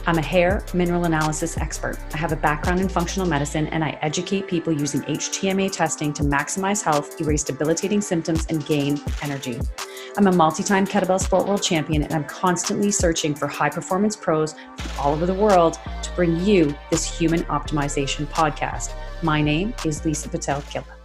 I'm a hair mineral analysis expert. I have a background in functional medicine, and I educate people using HTMA testing to maximize health, erase debilitating symptoms, and gain energy. I'm a multi-time kettlebell sport world champion, and I'm constantly searching for high-performance pros from all over the world to bring you this human optimization podcast. My name is Lisa Pitel-Killah.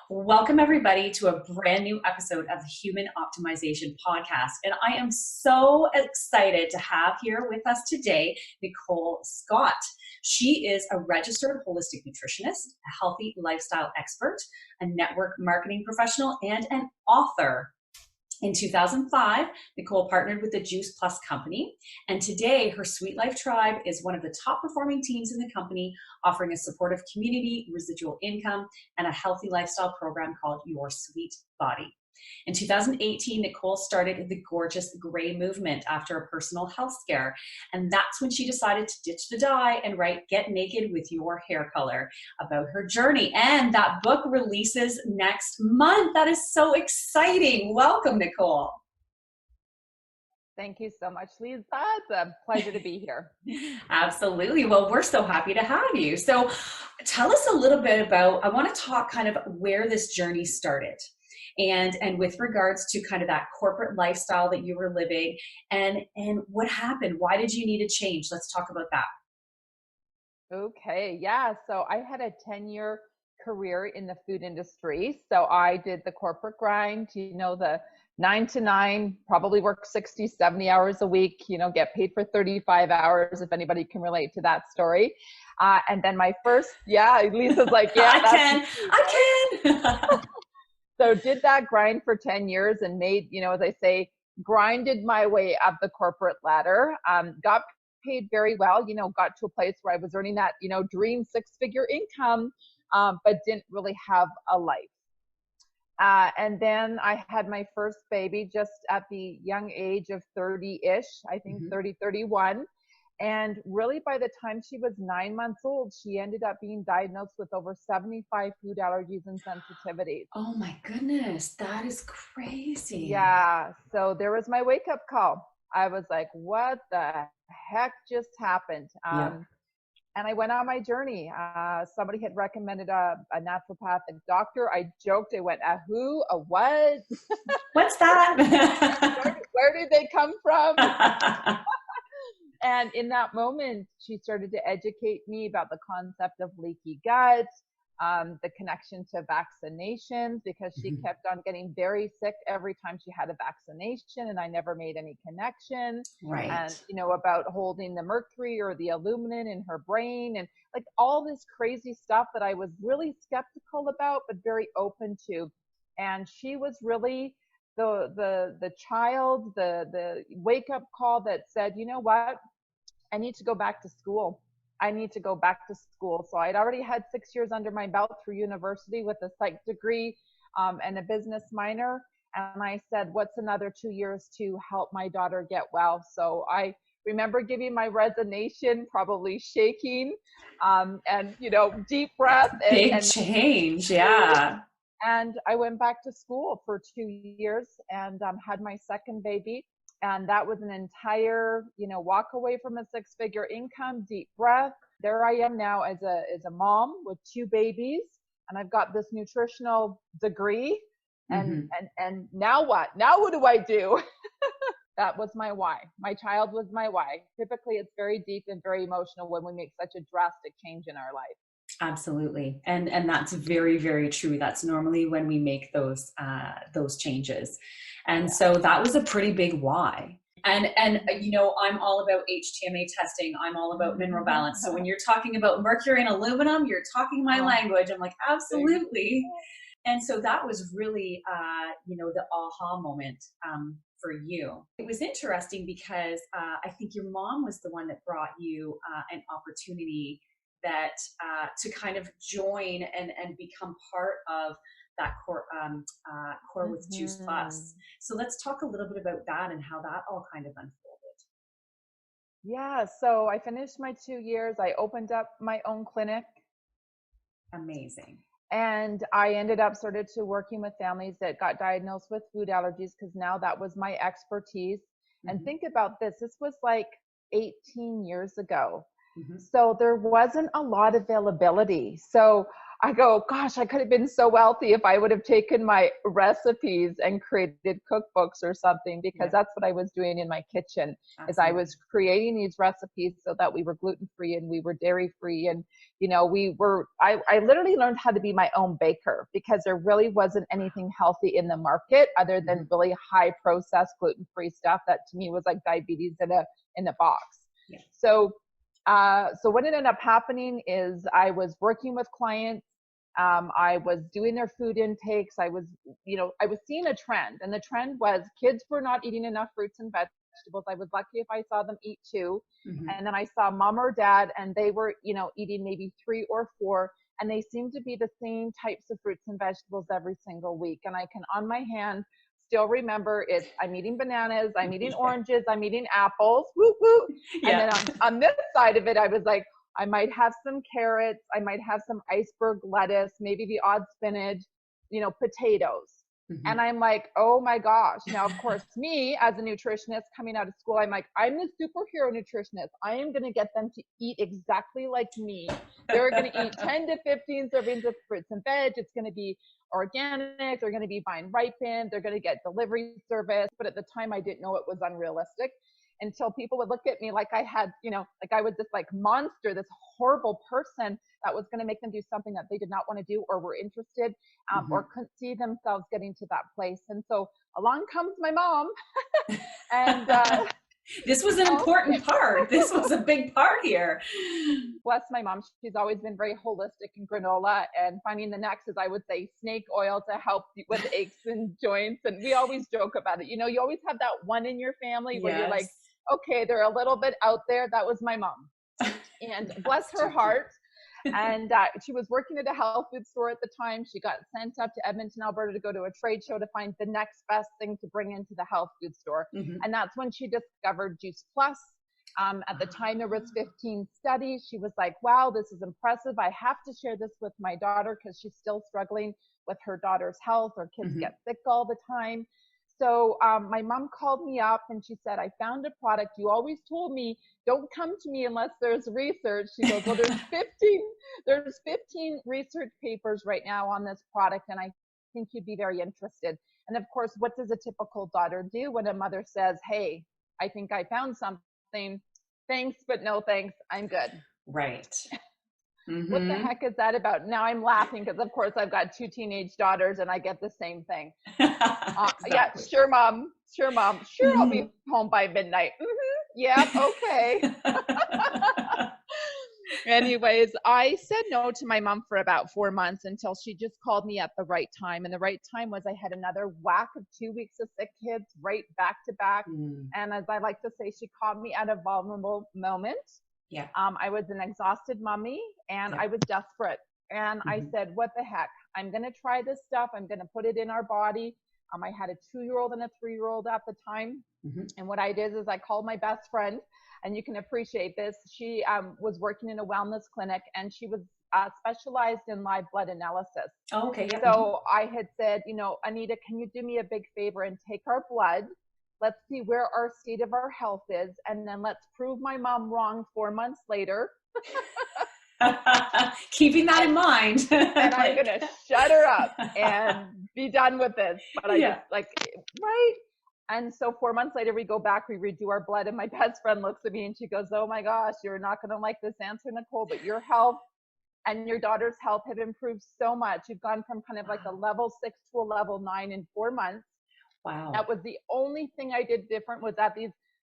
Welcome, everybody, to a brand new episode of the Human Optimization Podcast. And I am so excited to have here with us today, Nicole Scott. She is a registered holistic nutritionist, a healthy lifestyle expert, a network marketing professional, and an author. In 2005, Nicole partnered with the Juice Plus company, and today her Sweet Life Tribe is one of the top performing teams in the company, offering a supportive community, residual income, and a healthy lifestyle program called Your Sweet Body. In 2018, Nicole started the Gorgeous Gray movement after a personal health scare, and that's when she decided to ditch the dye and write Get Naked with Your Hair Color about her journey. And that book releases next month. That is so exciting. Welcome, Nicole. Thank you so much, Lisa. It's a pleasure to be here. Absolutely. Well, we're so happy to have you. So tell us a little bit about, I want to talk kind of where this journey started. And with regards to kind of that corporate lifestyle that you were living and what happened? Why did you need a change? Let's talk about that. Okay, yeah. So I had a 10-year career in the food industry. So I did the corporate grind, the 9 to 9, probably work 60, 70 hours a week, get paid for 35 hours, if anybody can relate to that story. And then my first, Lisa's like, yeah, I can. So did that grind for 10 years and made, as I say, grinded my way up the corporate ladder, got paid very well, got to a place where I was earning that, dream 6-figure income, but didn't really have a life. And then I had my first baby just at the young age of 30-ish, I think 30, 31. And really by the time she was 9 months old, she ended up being diagnosed with over 75 food allergies and sensitivities. Oh my goodness, that is crazy. Yeah, so there was my wake-up call. I was like, what the heck just happened? And I went on my journey. Somebody had recommended a naturopathic doctor. I joked, I went, a who, a what? What's that? Where did they come from? And in that moment, she started to educate me about the concept of leaky gut, the connection to vaccinations, because she kept on getting very sick every time she had a vaccination, and I never made any connection. Right. And, about holding the mercury or the aluminum in her brain, and like all this crazy stuff that I was really skeptical about, but very open to. And she was really the child, the wake up call that said, you know what, I need to go back to school. I need to go back to school. So I'd already had 6 years under my belt through university with a psych degree and a business minor. And I said, what's another 2 years to help my daughter get well? So I remember giving my resignation, probably shaking, and, deep breath. Big change, yeah. And I went back to school for 2 years and had my second baby. And that was an entire, walk away from a 6-figure income, deep breath. There I am now as a mom with 2 babies, and I've got this nutritional degree. And now what? Now what do I do? That was my why. My child was my why. Typically, it's very deep and very emotional when we make such a drastic change in our life. Absolutely. And that's very, very true. That's normally when we make those changes. And so that was a pretty big why. And I'm all about HTMA testing. I'm all about mineral balance. So when you're talking about mercury and aluminum, you're talking my language. I'm like, absolutely. And so that was really, the aha moment for you. It was interesting because I think your mom was the one that brought you an opportunity that to kind of join and become part of that core with Juice Plus. So let's talk a little bit about that and how that all kind of unfolded. Yeah, so I finished my 2 years. I opened up my own clinic. Amazing. And I ended up started to working with families that got diagnosed with food allergies, because now that was my expertise. And think about this. This was like 18 years ago. Mm-hmm. So there wasn't a lot of availability. So I go, gosh, I could have been so wealthy if I would have taken my recipes and created cookbooks or something, because that's what I was doing in my kitchen. Absolutely. Is I was creating these recipes so that we were gluten-free and we were dairy-free. And, you know, I literally learned how to be my own baker, because there really wasn't anything healthy in the market other than really high processed gluten-free stuff that to me was like diabetes in a box. Yeah. So what ended up happening is I was working with clients. I was doing their food intakes. I was seeing a trend, and the trend was kids were not eating enough fruits and vegetables. I was lucky if I saw them eat 2. Mm-hmm. And then I saw mom or dad, and they were, eating maybe 3 or 4, and they seemed to be the same types of fruits and vegetables every single week. And I can, on my hand, still remember I'm eating bananas, I'm eating oranges, I'm eating apples, whoop, whoop. And then on this side of it, I was like, I might have some carrots, I might have some iceberg lettuce, maybe the odd spinach, potatoes. Mm-hmm. And I'm like, oh my gosh. Now, of course, me as a nutritionist coming out of school, I'm like, I'm the superhero nutritionist. I am going to get them to eat exactly like me. They're going to eat 10 to 15 servings of fruits and veg. It's going to be organic. They're going to be vine ripened. They're going to get delivery service. But at the time, I didn't know it was unrealistic, until people would look at me like I had, like I was this like monster, this horrible person that was going to make them do something that they did not want to do or were interested or couldn't see themselves getting to that place. And so along comes my mom. And this was an important part. This was a big part here. Bless my mom. She's always been very holistic in granola and finding the next, as I would say, snake oil to help with aches and joints. And we always joke about it. You always have that one in your family where you're like, okay, they're a little bit out there. That was my mom. And bless her heart. And she was working at a health food store at the time. She got sent up to Edmonton, Alberta to go to a trade show to find the next best thing to bring into the health food store. Mm-hmm. And that's when she discovered Juice Plus. At the time, there was 15 studies. She was like, wow, this is impressive. I have to share this with my daughter because she's still struggling with her daughter's health. Her kids get sick all the time. So my mom called me up and she said, I found a product. You always told me, don't come to me unless there's research. She goes, well, there's 15 research papers right now on this product, and I think you'd be very interested. And of course, what does a typical daughter do when a mother says, hey, I think I found something. Thanks, but no thanks. I'm good. Right. Mm-hmm. What the heck is that about? Now I'm laughing because, of course, I've got 2 teenage daughters and I get the same thing. Exactly. Yeah, sure, mom. Sure, mom. Sure, I'll be home by midnight. Yeah, okay. Anyways, I said no to my mom for about 4 months until she just called me at the right time. And the right time was I had another whack of 2 weeks of sick kids right back to back. And as I like to say, she caught me at a vulnerable moment. Yeah. I was an exhausted mommy and I was desperate. And I said, what the heck? I'm going to try this stuff. I'm going to put it in our body. I had a 2-year-old and a 3-year-old at the time. And what I did is I called my best friend, and you can appreciate this. She was working in a wellness clinic, and she was specialized in live blood analysis. Oh, okay. Yep. So I had said, Anita, can you do me a big favor and take our blood? Let's see where our state of our health is. And then let's prove my mom wrong 4 months later. Keeping that in mind. And I'm going to shut her up and be done with this. But I just right. And so 4 months later, we go back, we redo our blood. And my best friend looks at me and she goes, oh my gosh, you're not going to like this answer, Nicole, but your health and your daughter's health have improved so much. You've gone from kind of like a level 6 to a level 9 in 4 months. Wow. That was the only thing I did different, was add these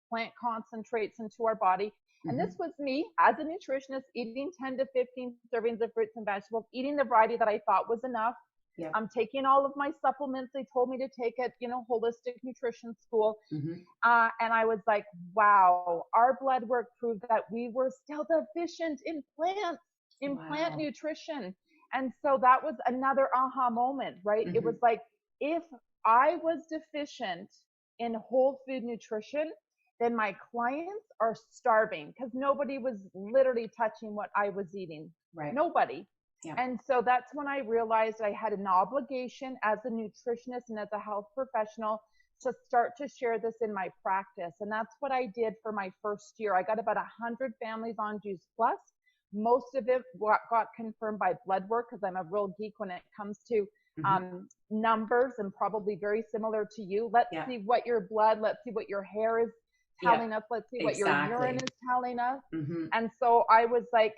plant concentrates into our body. And this was me as a nutritionist eating 10 to 15 servings of fruits and vegetables, eating the variety that I thought was enough. Yeah. I'm taking all of my supplements they told me to take at, holistic nutrition school. And I was like, wow, our blood work proved that we were still deficient in plant nutrition. And so that was another aha moment, right? It was like, if I was deficient in whole food nutrition, then my clients are starving because nobody was literally touching what I was eating. Right. Nobody. Yeah. And so that's when I realized I had an obligation as a nutritionist and as a health professional to start to share this in my practice. And that's what I did for my first year. I got about 100 families on Juice Plus. Most of it got confirmed by blood work, because I'm a real geek when it comes to numbers, and probably very similar to you. Let's see what your blood, let's see what your hair is telling us, let's see what your urine is telling us. And so I was like,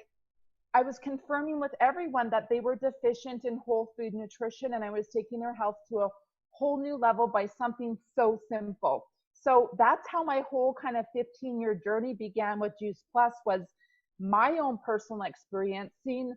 I was confirming with everyone that they were deficient in whole food nutrition, and I was taking their health to a whole new level by something so simple. So that's how my whole kind of 15-year journey began with Juice Plus, was my own personal experience, seeing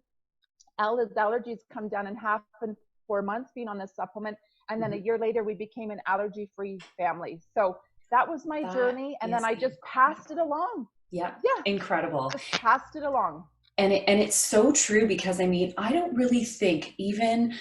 allergies come down in half in 4 months being on this supplement. And then a year later, we became an allergy-free family. So that was my journey. And then I just passed it along. Yeah. Incredible. Just passed it along. And it's so true, because I mean, I don't really think, even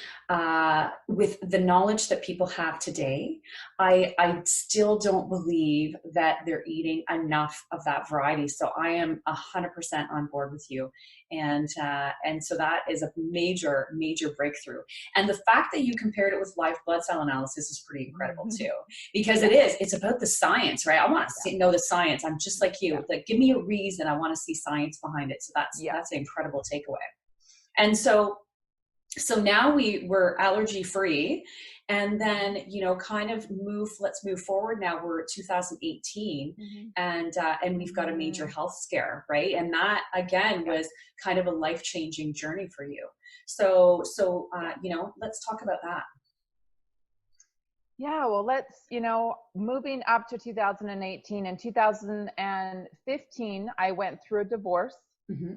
with the knowledge that people have today, I still don't believe that they're eating enough of that variety. So I am 100% on board with you. And so that is a major, major breakthrough. And the fact that you compared it with live blood cell analysis is pretty incredible too, because it's about the science, right? I want to know the science. I'm just like you, like, give me a reason. I want to see science behind it. So that's an incredible takeaway. And so now we're allergy free, and then, let's move forward. Now we're at 2018 and we've got a major health scare, right? And that again was kind of a life-changing journey for you. So let's talk about that. Yeah, well, moving up to 2018 and 2015, I went through a divorce.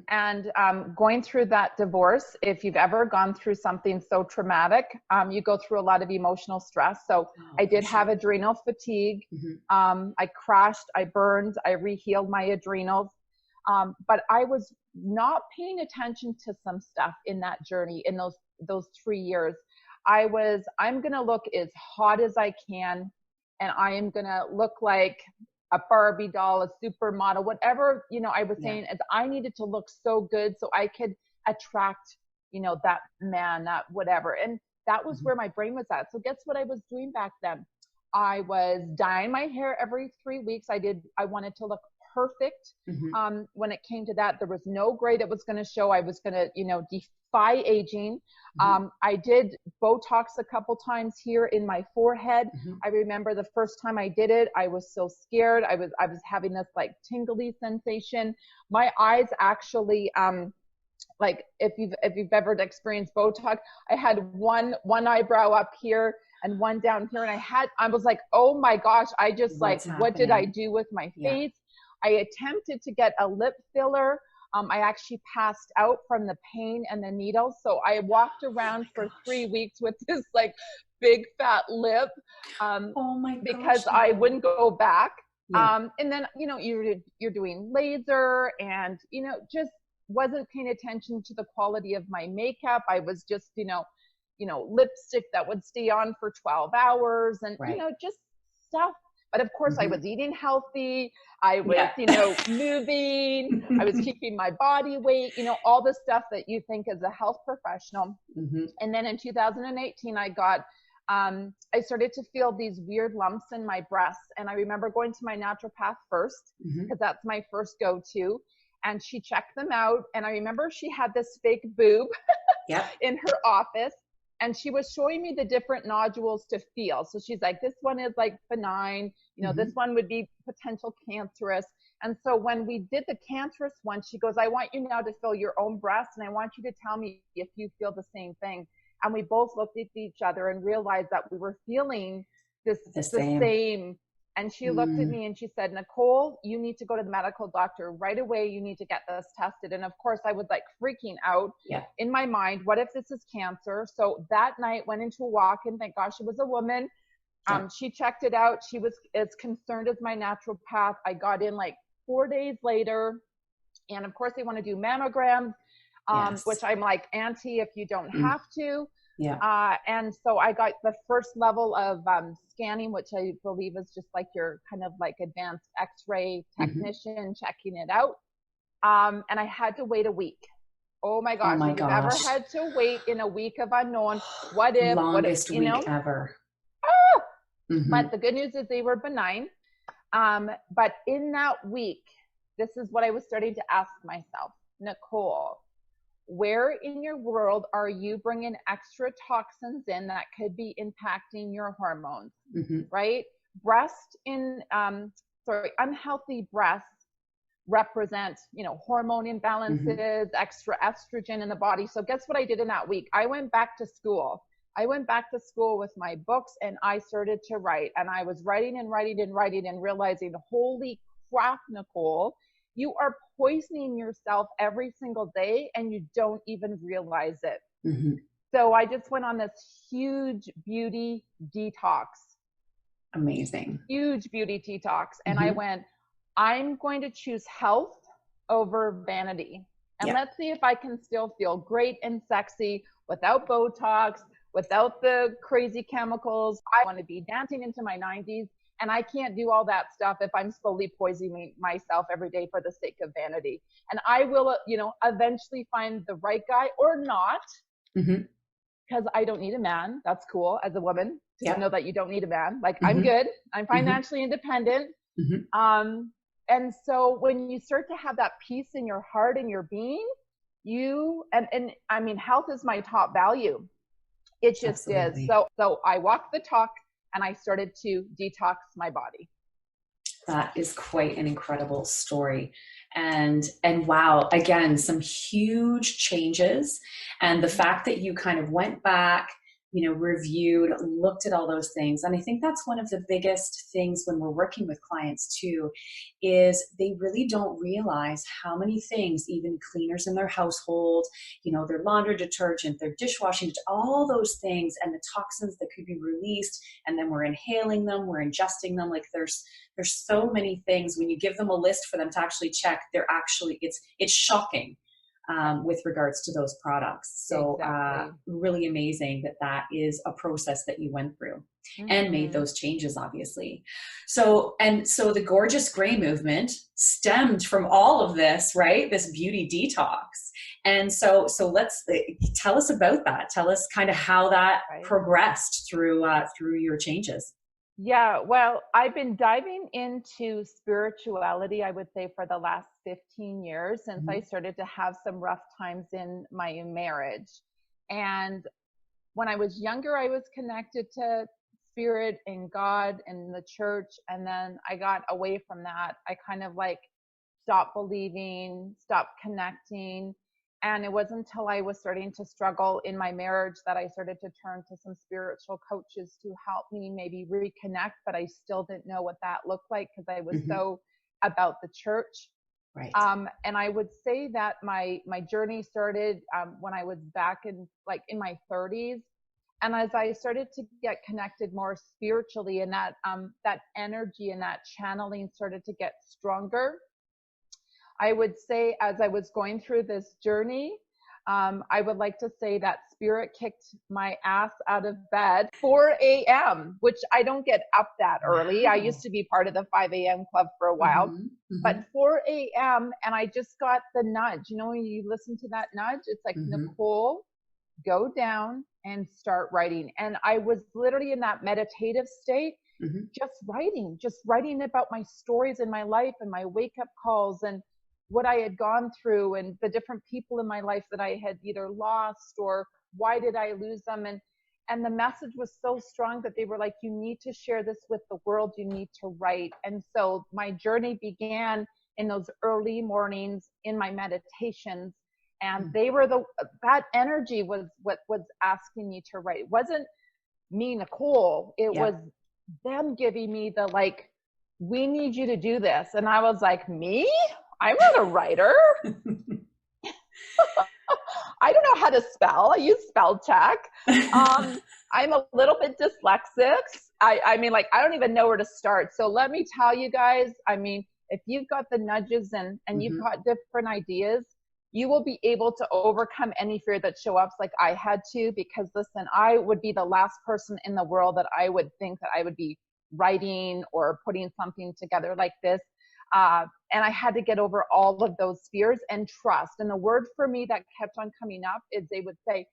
And going through that divorce, if you've ever gone through something so traumatic, you go through a lot of emotional stress. So I did have adrenal fatigue. I crashed, I burned, I rehealed my adrenals. But I was not paying attention to some stuff in that journey, in those 3 years. I'm going to look as hot as I can, and I am going to look like a Barbie doll, a supermodel, whatever, I was saying is I needed to look so good so I could attract, that man, that whatever. And that was where my brain was at. So guess what I was doing back then? I was dyeing my hair every 3 weeks. I wanted to look perfect. When it came to that, there was no gray that was going to show. I was going to, defy aging. I did Botox a couple times here in my forehead. I remember the first time I did it, I was so scared. I was having this like tingly sensation. My eyes actually, like if you've ever experienced Botox, I had one eyebrow up here and one down here. And I was like, oh my gosh, I just what did I do with my face? I attempted to get a lip filler. I actually passed out from the pain and the needles. So I walked around for 3 weeks with this like big fat lip, because I wouldn't go back. And then, you're doing laser and, just wasn't paying attention to the quality of my makeup. I was just, lipstick that would stay on for 12 hours and, just stuff. But of course, I was eating healthy. I was, moving. I was keeping my body weight, all the stuff that you think as a health professional. And then in 2018, I started to feel these weird lumps in my breasts. And I remember going to my naturopath first, because that's my first go-to. And she checked them out. And I remember she had this fake boob in her office. And she was showing me the different nodules to feel. So she's like, this one is like benign, this one would be potential cancerous. And so when we did the cancerous one, she goes, I want you now to feel your own breast, and I want you to tell me if you feel the same thing. And we both looked at each other and realized that we were feeling the same. And she looked at me and she said, Nicole, you need to go to the medical doctor right away. You need to get this tested. And of course, I was like freaking out in my mind. What if this is cancer? So that night went into a walk-in. Thank gosh it was a woman. She checked it out. She was as concerned as my naturopath. I got in like 4 days later. And of course, they want to do mammograms, which I'm like anti if you don't have to. And so I got the first level of scanning, which I believe is just like your kind of like advanced x-ray technician checking it out. And I had to wait a week. Oh my gosh. If you've ever had to wait in a week of unknown, what if, longest week ever. But the good news is they were benign. But in that week, this is what I was starting to ask myself, Nicole, where in your world are you bringing extra toxins in that could be impacting your hormones, right? Unhealthy breasts represent, hormone imbalances, extra estrogen in the body. So guess what I did in that week? I went back to school. With my books, and I started to write, and I was writing and realizing, holy crap, Nicole, you are poisoning yourself every single day and you don't even realize it. So I just went on this huge beauty detox. Amazing. Huge beauty detox. And I went, I'm going to choose health over vanity. And let's see if I can still feel great and sexy without Botox, without the crazy chemicals. I want to be dancing into my 90s, and I can't do all that stuff if I'm slowly poisoning myself every day for the sake of vanity. And I will, eventually find the right guy or not, because I don't need a man. That's cool as a woman to know that you don't need a man. Like, I'm good. I'm financially independent. And so when you start to have that peace in your heart and your being, and I mean, health is my top value. It just is. So I walked the talk, and I started to detox my body. That is quite an incredible story. And wow, again, some huge changes. And the fact that you kind of went back, reviewed, looked at all those things. And I think that's one of the biggest things when we're working with clients too, is they really don't realize how many things, even cleaners in their household, their laundry detergent, their dishwashing, all those things, and the toxins that could be released, and then we're inhaling them, we're ingesting them. Like there's so many things. When you give them a list for them to actually check, it's shocking. With regards to those products. So really amazing that is a process that you went through and made those changes, obviously. So the Gorgeous Gray movement stemmed from all of this, right? This beauty detox. And so let's tell us about that. Tell us kind of how that progressed through your changes. Yeah, well, I've been diving into spirituality, I would say, for the last 15 years, since I started to have some rough times in my marriage. And when I was younger, I was connected to spirit and God and the church. And then I got away from that. I kind of stopped believing, stopped connecting. And it wasn't until I was starting to struggle in my marriage that I started to turn to some spiritual coaches to help me maybe reconnect, but I still didn't know what that looked like because I was so about the church. Right. And I would say that my journey started when I was back in my 30s. And as I started to get connected more spiritually, and that energy and that channeling started to get stronger, I would say as I was going through this journey, I would like to say that spirit kicked my ass out of bed 4 a.m., which I don't get up that early. Wow. I used to be part of the 5 a.m. club for a while, but 4 a.m. and I just got the nudge. When you listen to that nudge, it's like, Nicole, go down and start writing. And I was literally in that meditative state, just writing about my stories in my life and my wake-up calls and what I had gone through and the different people in my life that I had either lost or why did I lose them. And the message was so strong that they were like, you need to share this with the world. You need to write. And so my journey began in those early mornings in my meditations. And that energy was what was asking me to write. It wasn't me, Nicole. It was them giving me we need you to do this. And I was like, me? I'm not a writer. I don't know how to spell. I use spell check. I'm a little bit dyslexic. I mean, I don't even know where to start. So let me tell you guys, if you've got the nudges and you've got different ideas, you will be able to overcome any fear that show up like I had to, because listen, I would be the last person in the world that I would think that I would be writing or putting something together like this. And I had to get over all of those fears and trust. And the word for me that kept on coming up is they would say,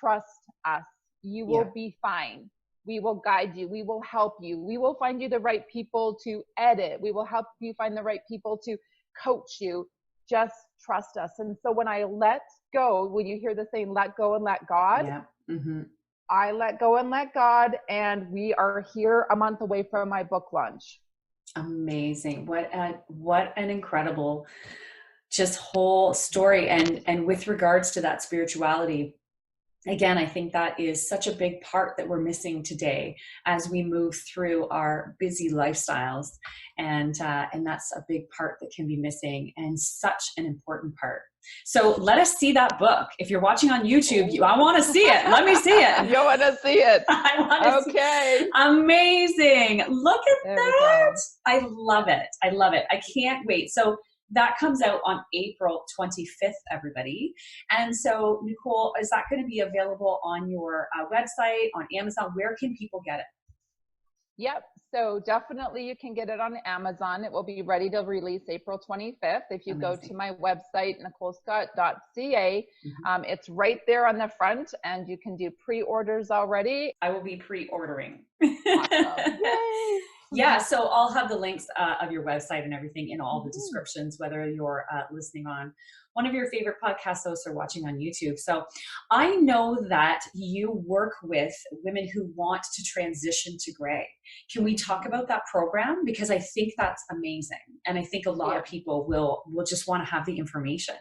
trust us. You will be fine. We will guide you. We will help you. We will find you the right people to edit. We will help you find the right people to coach you. Just trust us. And so when I let go, when you hear the saying, let go and let God, Yeah. Mm-hmm. I let go and let God. And we are here a month away from my book launch. Amazing. What an incredible just whole story. And with regards to that spirituality, again, I think that is such a big part that we're missing today as we move through our busy lifestyles. And that's a big part that can be missing, and such an important part. So let us see that book. If you're watching on YouTube, I want to see it. Let me see it. You want to see it? I want to see it. Amazing. Look at that. I love it. I love it. I can't wait. So that comes out on April 25th, everybody. And so, Nicole, is that going to be available on your website, on Amazon? Where can people get it? Yep. So definitely you can get it on Amazon. It will be ready to release April 25th. If you go to my website, nicolescott.ca, it's right there on the front, and you can do pre-orders already. I will be pre-ordering. Awesome. Yay. Yeah, so I'll have the links of your website and everything in all the descriptions, whether you're listening on one of your favorite podcast hosts or watching on YouTube. So I know that you work with women who want to transition to gray. Can we talk about that program? Because I think that's amazing. And I think a lot of people will just want to have the information.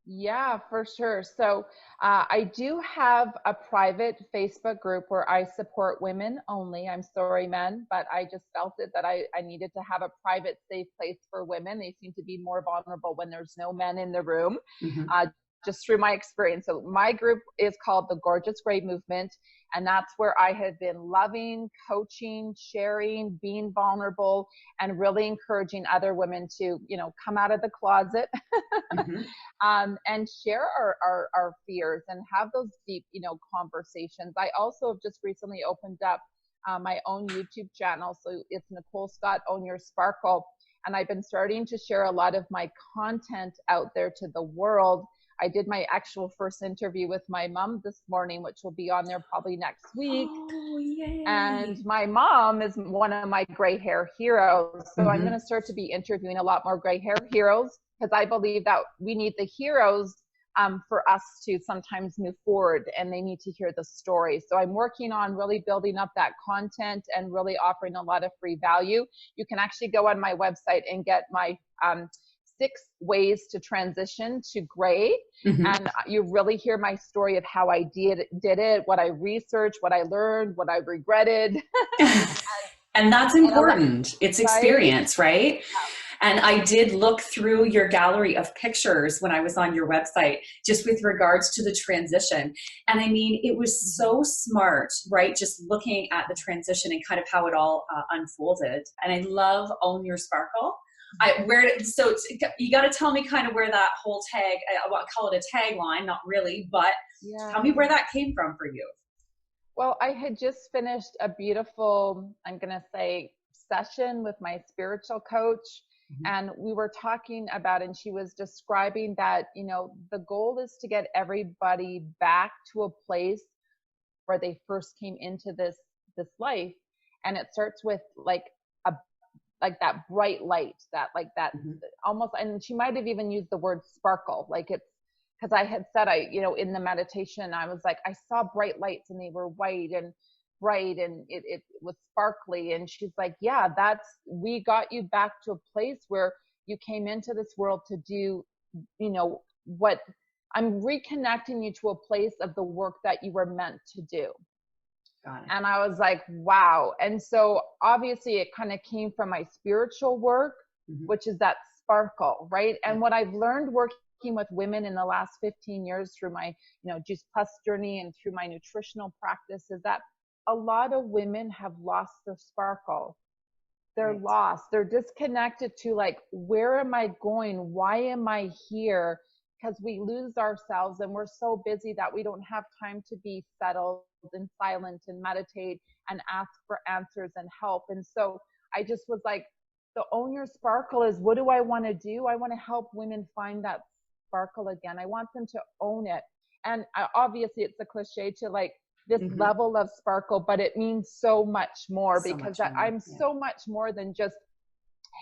Yeah, for sure. So I do have a private Facebook group where I support women only. I'm sorry, men, but I just felt it that I needed to have a private, safe place for women. They seem to be more vulnerable when there's no men in the room, just through my experience. So my group is called the Gorgeous Gray Movement. And that's where I have been loving, coaching, sharing, being vulnerable, and really encouraging other women to, come out of the closet and share our fears and have those deep, conversations. I also have just recently opened up my own YouTube channel. So it's Nicole Scott, Own Your Sparkle. And I've been starting to share a lot of my content out there to the world. I did my actual first interview with my mom this morning, which will be on there probably next week. Oh, yay. And my mom is one of my gray hair heroes. So I'm going to start to be interviewing a lot more gray hair heroes, because I believe that we need the heroes for us to sometimes move forward, and they need to hear the story. So I'm working on really building up that content and really offering a lot of free value. You can actually go on my website and get my 6 ways to transition to gray. And you really hear my story of how I did it, what I researched, what I learned, what I regretted. And that's important. It's experience, right? And I did look through your gallery of pictures when I was on your website, just with regards to the transition. And I mean, it was so smart, right? Just looking at the transition and kind of how it all unfolded. And I love Own Your Sparkle. So you got to tell me kind of where that whole tag, I'll call it a tagline, not really, but tell me where that came from for you. Well, I had just finished a beautiful, I'm going to say, session with my spiritual coach. And we were talking about, and she was describing that, the goal is to get everybody back to a place where they first came into this life. And it starts with like that bright light, that almost, and she might have even used the word sparkle. Like it's, because I had said, in the meditation, I was like, I saw bright lights and they were white and bright and it was sparkly. And she's like, yeah, we got you back to a place where you came into this world to do, what I'm reconnecting you to a place of the work that you were meant to do. Got it. And I was like, wow. And so obviously it kind of came from my spiritual work, which is that sparkle, right? And what I've learned working with women in the last 15 years through my, Juice Plus journey and through my nutritional practice is that a lot of women have lost their sparkle. They're lost. They're disconnected to like, where am I going? Why am I here? Because we lose ourselves and we're so busy that we don't have time to be settled and silent and meditate and ask for answers and help. And so I just was like, the Own Your Sparkle is, what do I want to do? I want to help women find that sparkle again. I want them to own it. And obviously it's a cliche to like this Mm-hmm. level of sparkle, but it means so much more So because much more. I'm Yeah. so much more than just,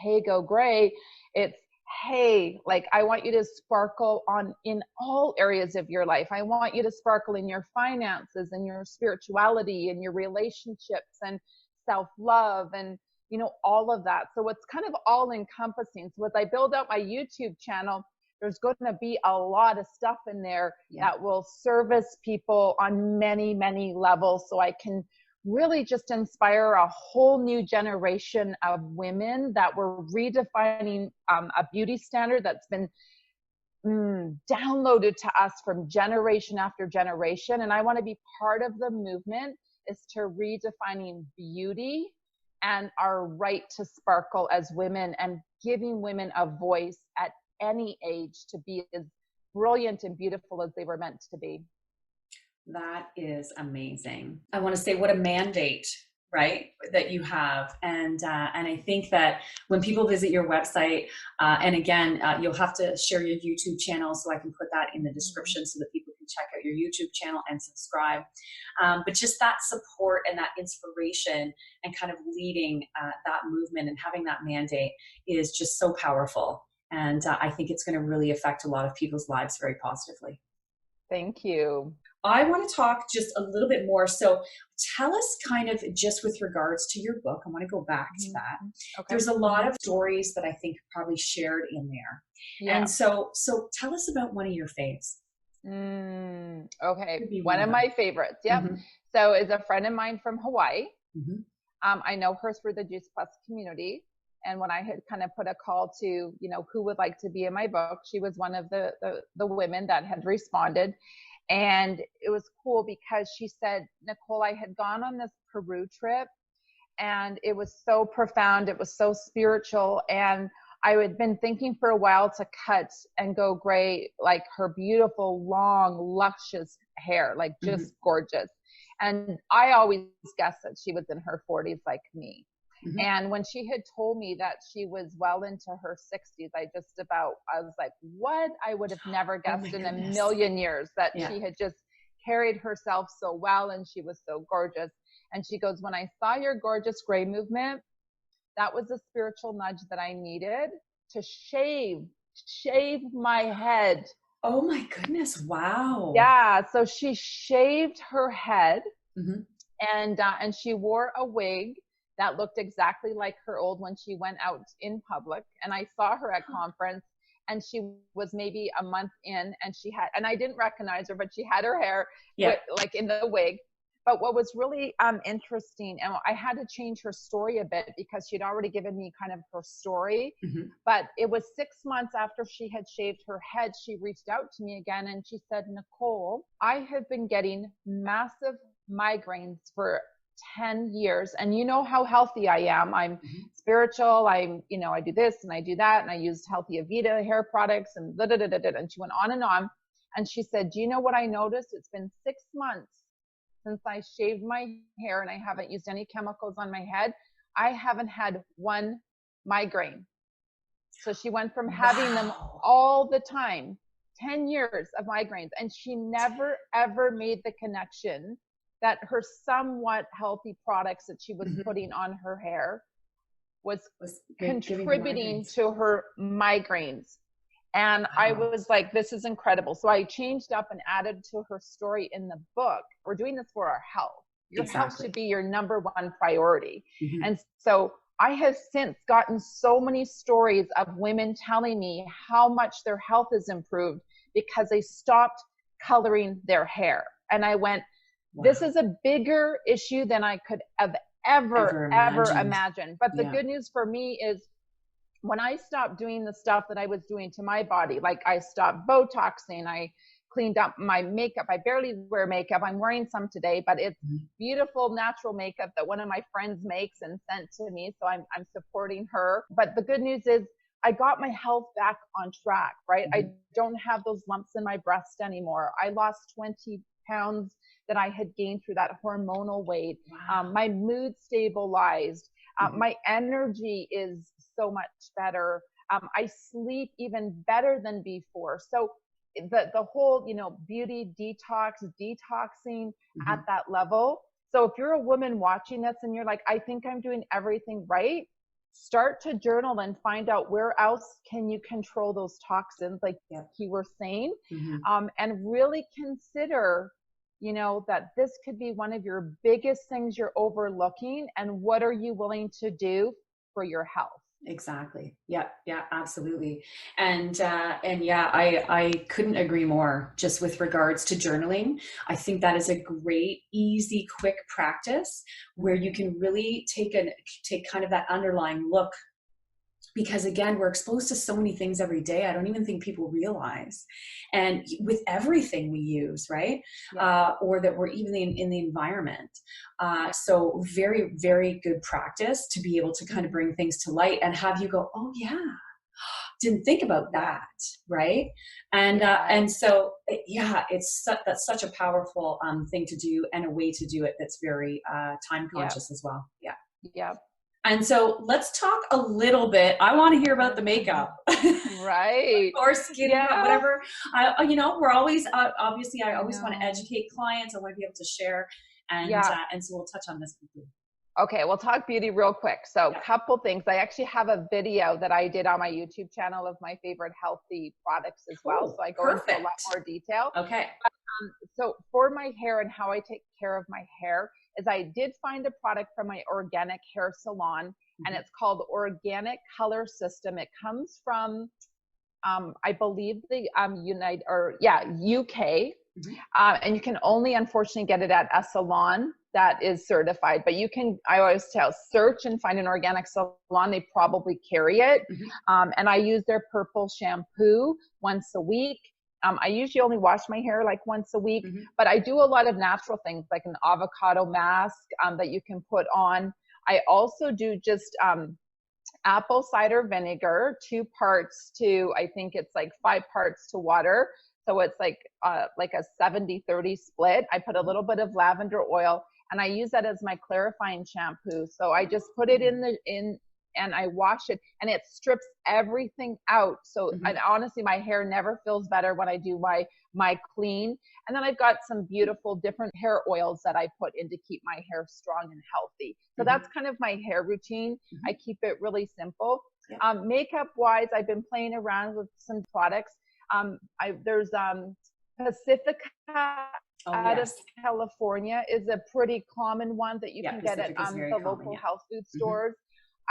hey, go gray. It's, hey, like, I want you to sparkle in all areas of your life. I want you to sparkle in your finances and your spirituality and your relationships and self-love and, all of that. So it's kind of all encompassing. So as I build out my YouTube channel, there's going to be a lot of stuff in there that will service people on many, many levels. So I can really just inspire a whole new generation of women that were redefining a beauty standard that's been downloaded to us from generation after generation. And I want to be part of the movement is to redefining beauty and our right to sparkle as women and giving women a voice at any age to be as brilliant and beautiful as they were meant to be. That is amazing. I want to say what a mandate, right, that you have. And I think that when people visit your website, and again, you'll have to share your YouTube channel, so I can put that in the description so that people can check out your YouTube channel and subscribe. But just that support and that inspiration and kind of leading that movement and having that mandate is just so powerful. And I think it's going to really affect a lot of people's lives very positively. Thank you. I want to talk just a little bit more. So tell us kind of just with regards to your book, I want to go back to that. Okay. There's a lot of stories that I think are probably shared in there. Yeah. And so tell us about one of your faves. Okay. One of my favorites. Yep. Mm-hmm. So is a friend of mine from Hawaii. Mm-hmm. I know her through the Juice Plus community. And when I had kind of put a call to, who would like to be in my book, she was one of the women that had responded. And it was cool because she said, Nicole, I had gone on this Peru trip and it was so profound. It was so spiritual. And I had been thinking for a while to cut and go gray, like her beautiful, long, luscious hair, like just gorgeous. And I always guessed that she was in her 40s like me. Mm-hmm. And when she had told me that she was well into her 60s, I was like, what? I would have never guessed in a million years that she had just carried herself so well and she was so gorgeous. And she goes, when I saw your gorgeous gray movement, that was a spiritual nudge that I needed to shave my head. Oh my goodness. Wow. Yeah. So she shaved her head and she wore a wig that looked exactly like her old when she went out in public. And I saw her at conference and she was maybe a month in and I didn't recognize her, but she had her hair like in the wig. But what was really interesting, and I had to change her story a bit because she'd already given me kind of her story. But it was 6 months after she had shaved her head, she reached out to me again and she said, Nicole, I have been getting massive migraines for 10 years. And you know how healthy I am. I'm spiritual. I do this and I do that. And I use Healthy Avita hair products and da, da, da, da, da. And she went on and on. And she said, do you know what I noticed? It's been 6 months since I shaved my hair and I haven't used any chemicals on my head. I haven't had one migraine. So she went from having them all the time, 10 years of migraines. And she never, ever made the connection that her somewhat healthy products that she was putting on her hair was contributing to her migraines. And I was like, this is incredible. So I changed up and added to her story in the book. We're doing this for our health. Your health should be your number one priority. And so I have since gotten so many stories of women telling me how much their health has improved because they stopped coloring their hair. And I went, this is a bigger issue than I could have ever imagined. But the good news for me is when I stopped doing the stuff that I was doing to my body, like I stopped Botoxing, I cleaned up my makeup. I barely wear makeup. I'm wearing some today, but it's beautiful natural makeup that one of my friends makes and sent to me. So I'm supporting her. But the good news is I got my health back on track, right? I don't have those lumps in my breast anymore. I lost 20 pounds that I had gained through that hormonal weight. My mood stabilized. My energy is so much better. I sleep even better than before. So the whole, you know, beauty detox, detoxing at Mhm. that level. So if you're a woman watching this and you're like, I think I'm doing everything right, start to journal and find out where else can you control those toxins, like Yep. you were saying, Mhm. and really consider, you know, that this could be one of your biggest things you're overlooking, and what are you willing to do for your health? Exactly. Yeah. Yeah. Absolutely. And yeah, I couldn't agree more. Just with regards to journaling, I think that is a great, easy, quick practice where you can really take kind of that underlying look, because again, we're exposed to so many things every day. I don't even think people realize, and with everything we use, right? Yeah. Or that we're even in the environment. So very, very good practice to be able to kind of Mhm. bring things to light and have you go, oh yeah, didn't think about Yeah. that, right? Yeah. And so yeah, that's such a powerful thing to do, and a way to do it that's very time Yeah. conscious as well. Yeah. Yeah. And so let's talk a little bit. I want to hear about the makeup Right. or skincare, Yeah. whatever. We're always, obviously, I I always want to know. educate clients. I want to be able to share. Yeah. And so we'll touch on this quickly. Okay, we'll talk beauty real quick. So, Yeah. couple things. I actually have a video that I did on my YouTube channel of my favorite healthy products as well. Oh, So I go into a lot perfect. more detail. Okay. So for my hair and how I take care of my hair is I did find a product from my organic hair salon, and Mhm. it's called Organic Color System. It comes from I believe the UK, Mhm. and you can only unfortunately get it at a salon that is certified. But you can, I always tell, search and find an organic salon. They probably carry it. Mhm. And I use their purple shampoo once a week. I usually only wash my hair like once a week, Mhm. but I do a lot of natural things like an avocado mask that you can put on. I also do just apple cider vinegar, 2 parts to, I think it's like 5 parts to water. So it's like a 70-30 split. I put a Mhm. little bit of lavender oil, and I use that as my clarifying shampoo. So I just put it in and I wash it, and it strips everything out. So, Mhm. and honestly, my hair never feels better when I do my clean. And then I've got some beautiful different hair oils that I put in to keep my hair strong and healthy. So Mhm. that's kind of my hair routine. I Mhm. keep it really simple. Yep. Makeup wise, I've been playing around with some products. There's Pacifica Oh out of yes. California is a pretty common one that you Yeah. can get at Pacific is very the common. local Yeah. health food Mhm. stores.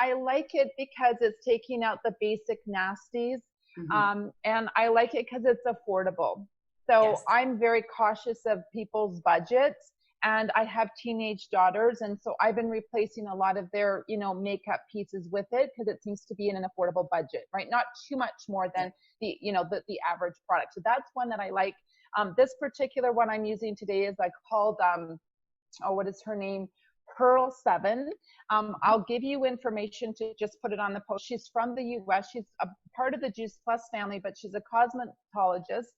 I like it because it's taking out the basic nasties, Mhm. and I like it because it's affordable. So Yes. I'm very cautious of people's budgets, and I have teenage daughters, and so I've been replacing a lot of their, you know, makeup pieces with it because it seems to be in an affordable budget, right? Not too much more Yeah. than the average product. So that's one that I like. This particular one I'm using today is like called what is her name? Pearl 7. Mhm. I'll give you information to just put it on the post. She's from the US. She's a part of the Juice Plus family, but she's a cosmetologist.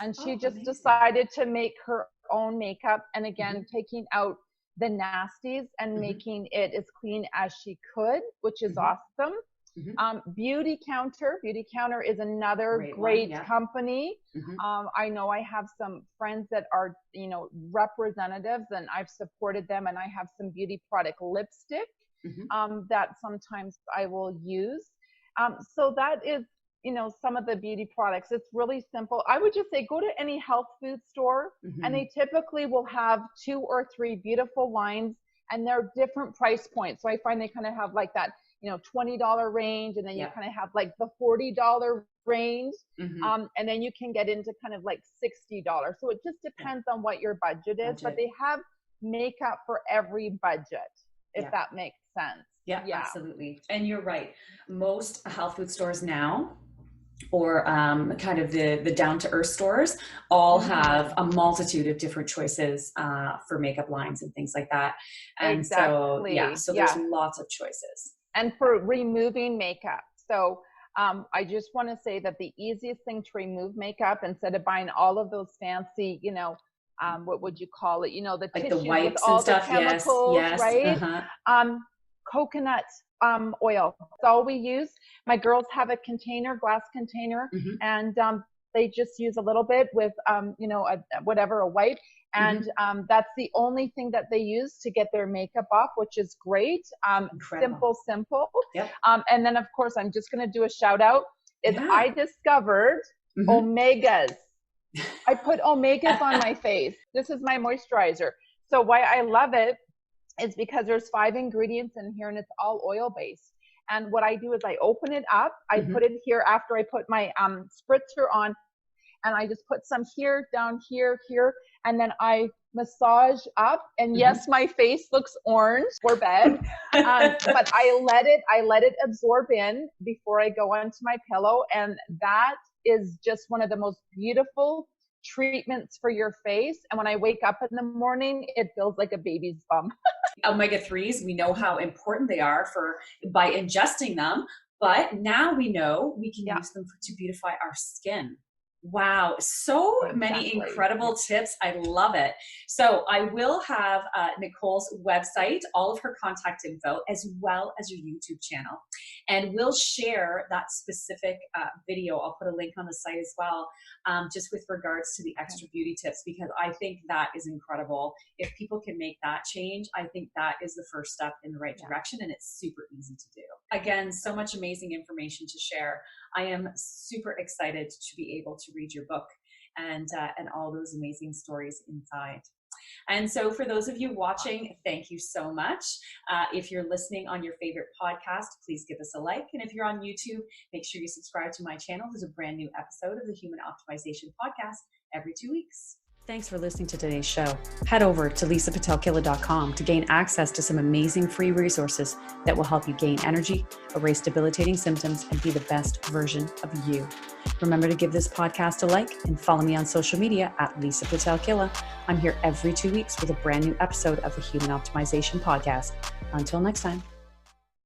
And she Oh, just amazing. decided to make her own makeup. And Mhm. again, taking out the nasties and Mhm. making it as clean as she could, which is Mhm. awesome. Mhm. Beauty Counter. Beauty Counter is another Great one. great Yeah. company. Mhm. I know I have some friends that are, representatives, and I've supported them, and I have some beauty product lipstick Mhm. that sometimes I will use. So that is, some of the beauty products. It's really simple. I would just say go to any health food store, and Mhm. they typically will have 2 or 3 beautiful lines, and they're different price points. So I find they kind of have like that, $20 range, and then you Yeah. kind of have like the $40 range. Mhm. And then you can get into kind of like $60. So it just Yeah. depends on what your budget is, but Budget. they have makeup for every budget, if Yeah. that makes sense. Yeah, Yeah. absolutely. And you're right. Most health food stores now, or kind of the down to earth stores, all have Mm-hmm. a multitude of different choices for makeup lines and things like that. And so, yeah, Exactly. so there's Yeah. lots of choices. And for removing makeup. So I just want to say that the easiest thing to remove makeup, instead of buying all of those fancy, what would you call it? The Like the tissues with wipes and all the stuff. Yes, chemicals, yes. right? Uh-huh. Um, Coconut oil. That's all we use. My girls have a container, glass container, Hmm. and they just use a little bit with, you know, a wipe. And that's the only thing that they use to get their makeup off, which is great. Simple. Yep. And then, of course, I'm just going to do a shout out. I discovered omegas. I put omegas on my face. This is my moisturizer. So why I love it is because there's 5 ingredients in here and it's all oil based. And what I do is I open it up. I put it here after I put my spritzer on, and I just put some here, down here, and then I massage up. And yes, my face looks orange or red, but I let it absorb in before I go onto my pillow. And that is just one of the most beautiful treatments for your face. And when I wake up in the morning, it feels like a baby's bum. Omega-3s, we know how important they are by ingesting them, but now we know we can use them to beautify our skin. Wow. So many incredible tips. I love it. So I will have Nicole's website, all of her contact info, as well as your YouTube channel. And we'll share that specific video. I'll put a link on the site as well, just with regards to the extra beauty tips, because I think that is incredible. If people can make that change, I think that is the first step in the right direction, and it's super easy to do. Again, so much amazing information to share. I am super excited to be able to read your book and all those amazing stories inside. And so for those of you watching, thank you so much. If you're listening on your favorite podcast, please give us a like. And if you're on YouTube, make sure you subscribe to my channel. There's a brand new episode of the Human Optimization Podcast every 2 weeks. Thanks for listening to today's show. Head over to Pitel-Killah.com to gain access to some amazing free resources that will help you gain energy, erase debilitating symptoms, and be the best version of you. Remember to give this podcast a like and follow me on social media at Lisa Pitel-Killah. I'm here every 2 weeks with a brand new episode of the Human Optimization Podcast. Until next time.